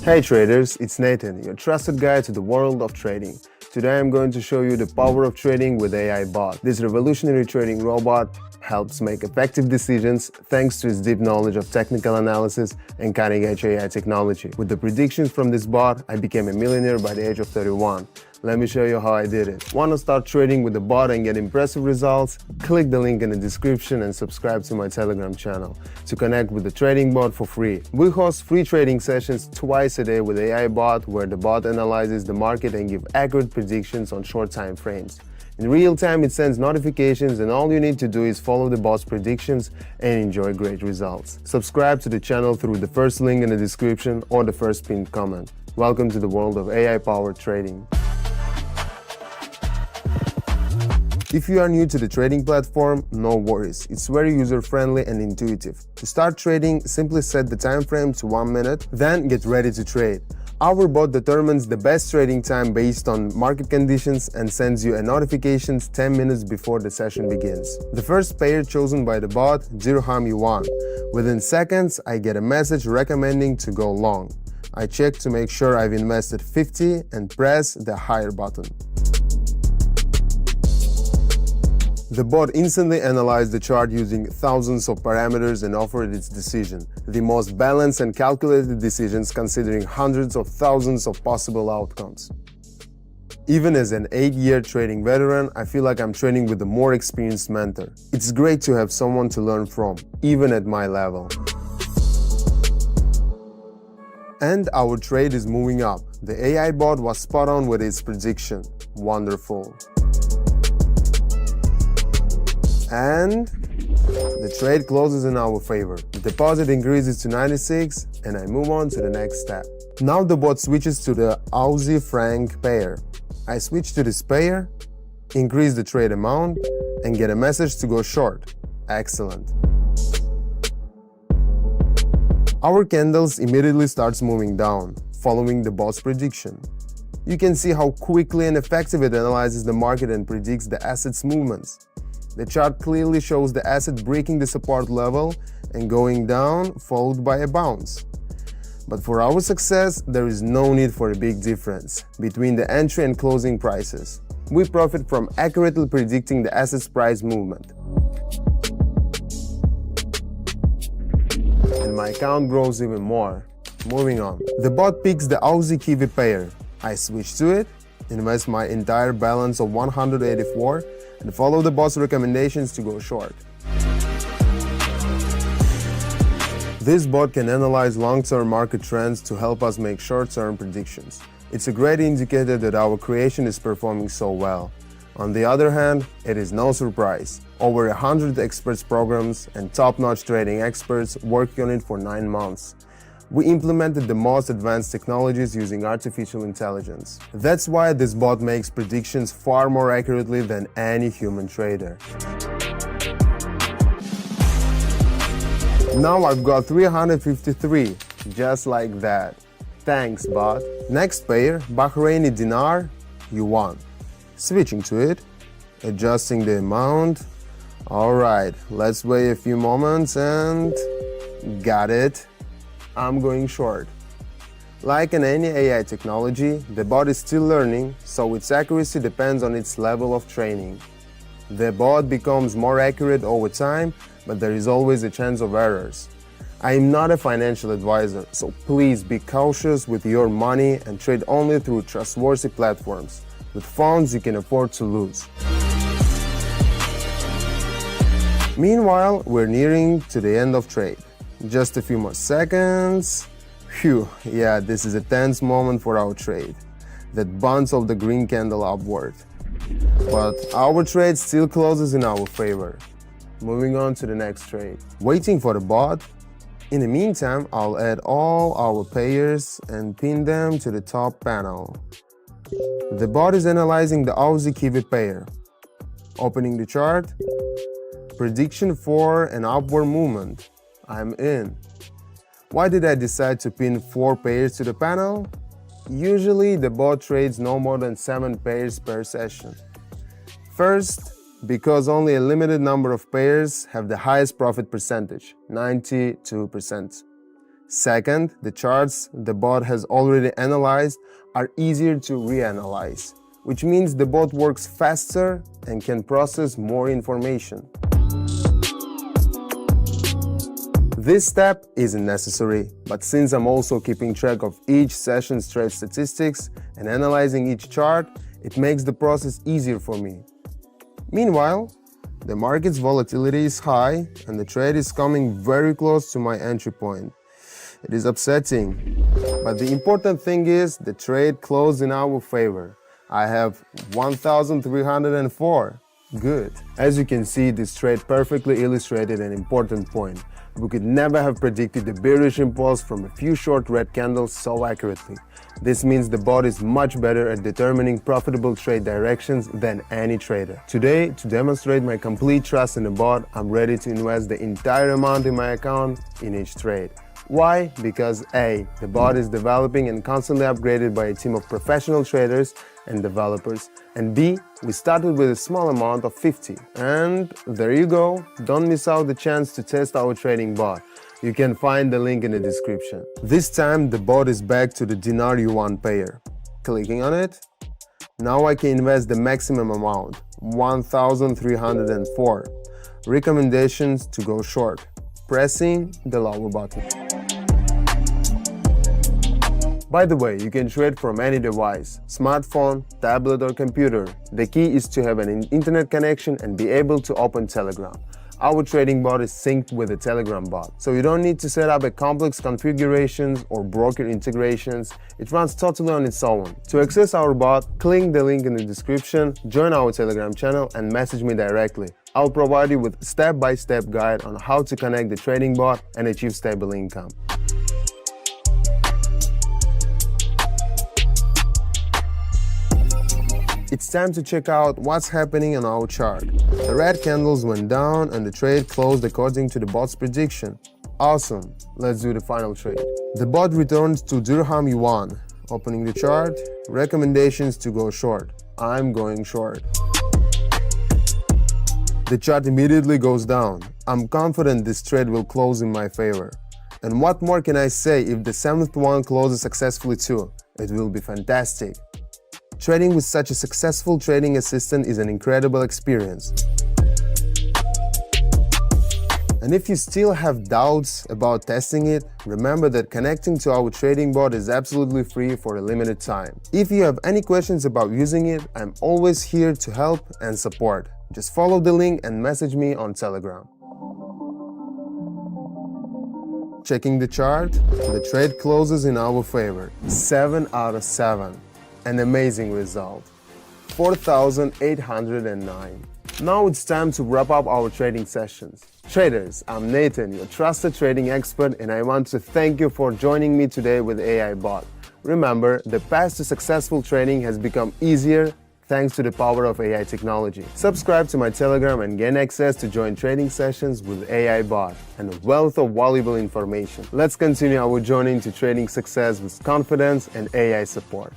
Hey traders, it's Nathan, your trusted guide to the world of trading. Today I'm going to show you the power of trading with AI bot. This revolutionary trading robot helps make effective decisions thanks to its deep knowledge of technical analysis and cutting-edge AI technology. With the predictions from this bot, I became a millionaire by the age of 31. Let me show you how I did it. Want to start trading with the bot and get impressive results? Click the link in the description and subscribe to my Telegram channel to connect with the trading bot for free. We host free trading sessions twice a day with AI bot, where the bot analyzes the market and gives accurate predictions on short time frames. In real time, it sends notifications, and all you need to do is follow the bot's predictions and enjoy great results. Subscribe to the channel through the first link in the description or the first pinned comment. Welcome to the world of AI-powered trading. If you are new to the trading platform, no worries. It's very user-friendly and intuitive. To start trading, simply set the time frame to 1 minute, then get ready to trade. Our bot determines the best trading time based on market conditions and sends you a notification 10 minutes before the session begins. The first pair chosen by the bot, Dirham Yuan. Within seconds, I get a message recommending to go long. I check to make sure I've invested 50 and press the higher button. The bot instantly analyzed the chart using thousands of parameters and offered its decision, the most balanced and calculated decisions considering hundreds of thousands of possible outcomes. Even as an 8-year trading veteran, I feel like I'm trading with a more experienced mentor. It's great to have someone to learn from, even at my level. And our trade is moving up. The AI bot was spot on with its prediction. Wonderful. And the trade closes in our favor. The deposit increases to 96 and I move on to the next step. Now the bot switches to the Aussie franc pair. I switch to this pair, increase the trade amount and get a message to go short. Excellent. Our candles immediately starts moving down, following the bot's prediction. You can see how quickly and effectively it analyzes the market and predicts the asset's movements. The chart clearly shows the asset breaking the support level and going down, followed by a bounce. But for our success, there is no need for a big difference between the entry and closing prices. We profit from accurately predicting the asset's price movement. And my account grows even more. Moving on. The bot picks the Aussie Kiwi pair. I switch to it, invest my entire balance of 184 and follow the bot's recommendations to go short. This bot can analyze long-term market trends to help us make short-term predictions. It's a great indicator that our creation is performing so well. On the other hand, it is no surprise. Over 100 experts programs and top-notch trading experts working on it for 9 months. We implemented the most advanced technologies using artificial intelligence. That's why this bot makes predictions far more accurately than any human trader. Now I've got 353, just like that. Thanks, bot. Next pair, Bahraini dinar, Yuan. Switching to it, adjusting the amount. Alright, let's wait a few moments and got it. I'm going short. Like in any AI technology, the bot is still learning, so its accuracy depends on its level of training. The bot becomes more accurate over time, but there is always a chance of errors. I am not a financial advisor, so please be cautious with your money and trade only through trustworthy platforms, with funds you can afford to lose. Meanwhile, we're nearing to the end of trade. Just a few more seconds. Phew, yeah, this is a tense moment for our trade. That bounce of the green candle upward. But our trade still closes in our favor. Moving on to the next trade. Waiting for the bot. In the meantime, I'll add all our pairs and pin them to the top panel. The bot is analyzing the Aussie Kiwi pair. Opening the chart. Prediction for an upward movement. I'm in. Why did I decide to pin 4 pairs to the panel? Usually the bot trades no more than 7 pairs per session. First, because only a limited number of pairs have the highest profit percentage, 92%. Second, the charts the bot has already analyzed are easier to reanalyze, which means the bot works faster and can process more information. This step isn't necessary, but since I'm also keeping track of each session's trade statistics and analyzing each chart, it makes the process easier for me. Meanwhile, the market's volatility is high and the trade is coming very close to my entry point. It is upsetting, but the important thing is the trade closed in our favor. I have 1,304. Good. As you can see, this trade perfectly illustrated an important point. We could never have predicted the bearish impulse from a few short red candles so accurately. This means the bot is much better at determining profitable trade directions than any trader. Today, to demonstrate my complete trust in the bot, I'm ready to invest the entire amount in my account in each trade. Why? Because A, the bot is developing and constantly upgraded by a team of professional traders and developers, and B, we started with a small amount of 50. And there you go, don't miss out the chance to test our trading bot. You can find the link in the description. This time the bot is back to the dinar yuan pair. Clicking on it, now I can invest the maximum amount, 1,304. Recommendations to go short. Pressing the lower button. By the way, you can trade from any device, smartphone, tablet or computer. The key is to have an internet connection and be able to open Telegram. Our trading bot is synced with the Telegram bot, so you don't need to set up a complex configurations or broker integrations. It runs totally on its own. To access our bot, click the link in the description, join our Telegram channel and message me directly. I'll provide you with a step-by-step guide on how to connect the trading bot and achieve stable income. It's time to check out what's happening on our chart. The red candles went down and the trade closed according to the bot's prediction. Awesome, let's do the final trade. The bot returned to dirham yuan. Opening the chart, recommendations to go short. I'm going short. The chart immediately goes down. I'm confident this trade will close in my favor. And what more can I say if the 7th one closes successfully too? It will be fantastic. Trading with such a successful trading assistant is an incredible experience. And if you still have doubts about testing it, remember that connecting to our trading bot is absolutely free for a limited time. If you have any questions about using it, I'm always here to help and support. Just follow the link and message me on Telegram. Checking the chart, the trade closes in our favor. 7 out of 7. An amazing result. 4,809. Now it's time to wrap up our trading sessions. Traders, I'm Nathan, your trusted trading expert, and I want to thank you for joining me today with AI Bot. Remember, the path to successful trading has become easier thanks to the power of AI technology. Subscribe to my Telegram and gain access to join trading sessions with AI Bot and a wealth of valuable information. Let's continue our journey to trading success with confidence and AI support.